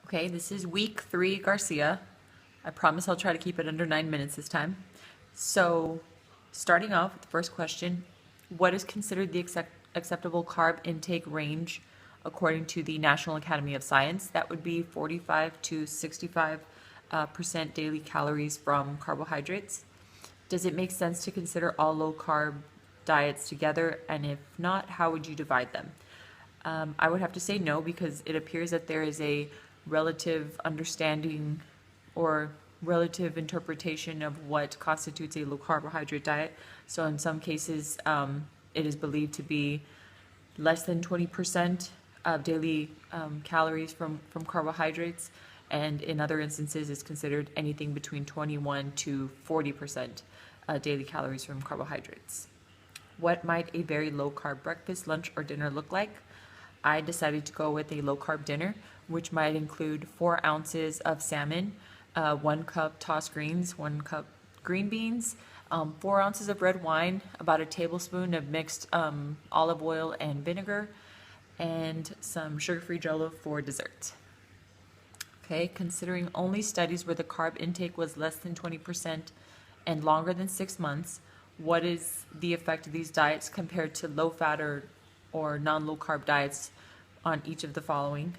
Okay, this is week 3 Garcia. I promise I'll try to keep it under 9 minutes this time. So, starting off with the first question, what is considered the acceptable carb intake range according to the National Academy of Science? That would be 45 to 65 percent daily calories from carbohydrates. Does it make sense to consider all low carb diets together? And if not, how would you divide them? I would have to say no, because it appears that there is a relative understanding or relative interpretation of what constitutes a low carbohydrate diet. So in some cases, it is believed to be less than 20% of daily calories from carbohydrates. And in other instances, it's considered anything between 21 to 40% daily calories from carbohydrates. What might a very low carb breakfast, lunch, or dinner look like? I decided to go with a low carb dinner, which might include 4 ounces of salmon, 1 cup tossed greens, 1 cup green beans, 4 ounces of red wine, about a tablespoon of mixed olive oil and vinegar, and some sugar-free Jell-O for dessert. Okay, considering only studies where the carb intake was less than 20% and longer than 6 months, what is the effect of these diets compared to low-fat or non-low carb diets on each of the following?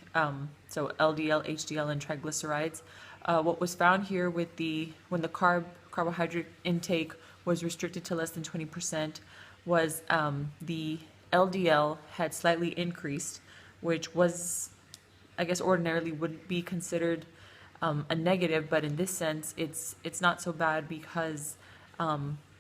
So LDL, HDL, and triglycerides. What was found here when the carbohydrate intake was restricted to less than 20% was the LDL had slightly increased, which was, I guess, ordinarily wouldn't be considered a negative, but in this sense, it's not so bad, because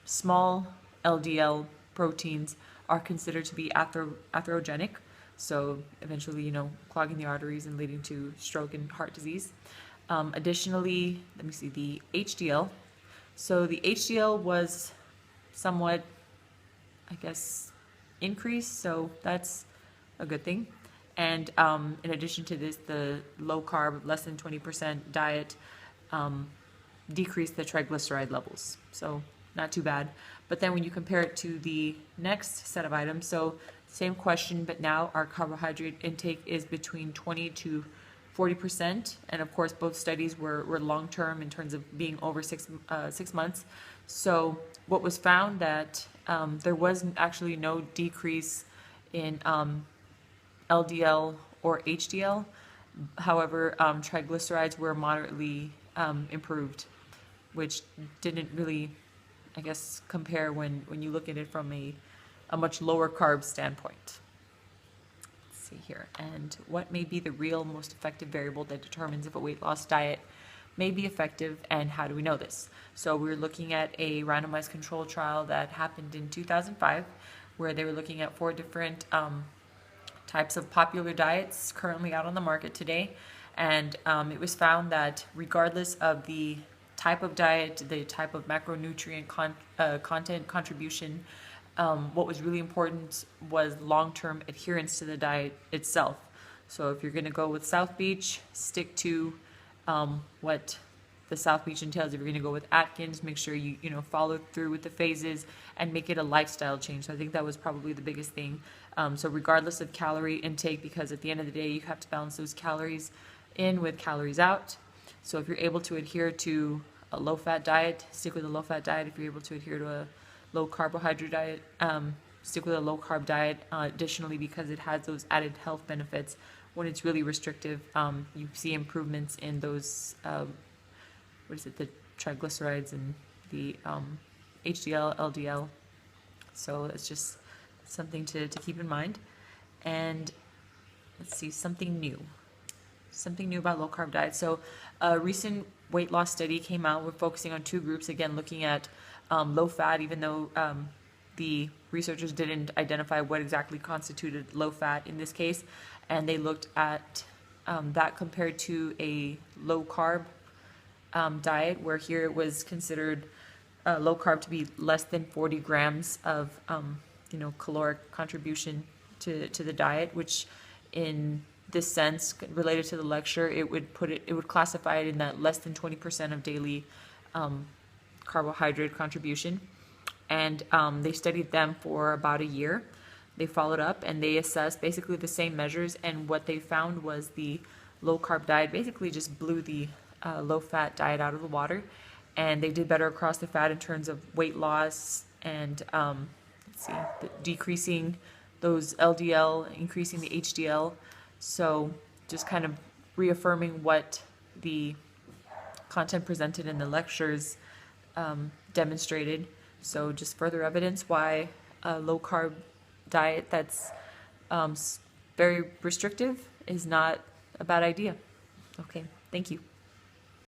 small LDL proteins are considered to be atherogenic, so eventually, clogging the arteries and leading to stroke and heart disease. Additionally, let me see, the HDL. So the HDL was somewhat, I guess, increased, so that's a good thing. And in addition to this, the low carb, less than 20% diet decreased the triglyceride levels. So not too bad. But then when you compare it to the next set of items, so same question, but now our carbohydrate intake is between 20 to 40%. And of course, both studies were long-term in terms of being over 6 months. So what was found that there was actually no decrease in LDL or HDL. However, triglycerides were moderately improved, which didn't really, I guess, compare when you look at it from a much lower carb standpoint. Let's see here. And what may be the real most effective variable that determines if a weight loss diet may be effective, and how do we know this? So we're looking at a randomized control trial that happened in 2005, where they were looking at 4 different types of popular diets currently out on the market today. And it was found that regardless of the type of diet, the type of macronutrient content contribution, what was really important was long-term adherence to the diet itself. So if you're going to go with South Beach, stick to what the South Beach entails. If you're going to go with Atkins, make sure you follow through with the phases and make it a lifestyle change. So I think that was probably the biggest thing. So regardless of calorie intake, because at the end of the day, you have to balance those calories in with calories out. So if you're able to adhere to a low-fat diet, stick with a low-fat diet. If you're able to adhere to a low-carbohydrate diet, stick with a low-carb diet. Additionally, because it has those added health benefits, when it's really restrictive, you see improvements in those, the triglycerides and the HDL, LDL. So it's just something to keep in mind. And let's see, something new about low-carb diet. So a recent weight loss study came out. We're focusing on 2 groups, again, looking at low-fat, even though the researchers didn't identify what exactly constituted low-fat in this case. And they looked at that compared to a low-carb diet, where here it was considered low-carb to be less than 40 grams of caloric contribution to the diet, which in this sense, related to the lecture, it would classify it in that less than 20% of daily carbohydrate contribution. And they studied them for about a year. They followed up and they assessed basically the same measures, and what they found was the low carb diet basically just blew the low fat diet out of the water, and they did better across the fat in terms of weight loss and let's see, decreasing those LDL, increasing the HDL. So just kind of reaffirming what the content presented in the lectures demonstrated. So just further evidence why a low carb diet that's very restrictive is not a bad idea. Okay, thank you.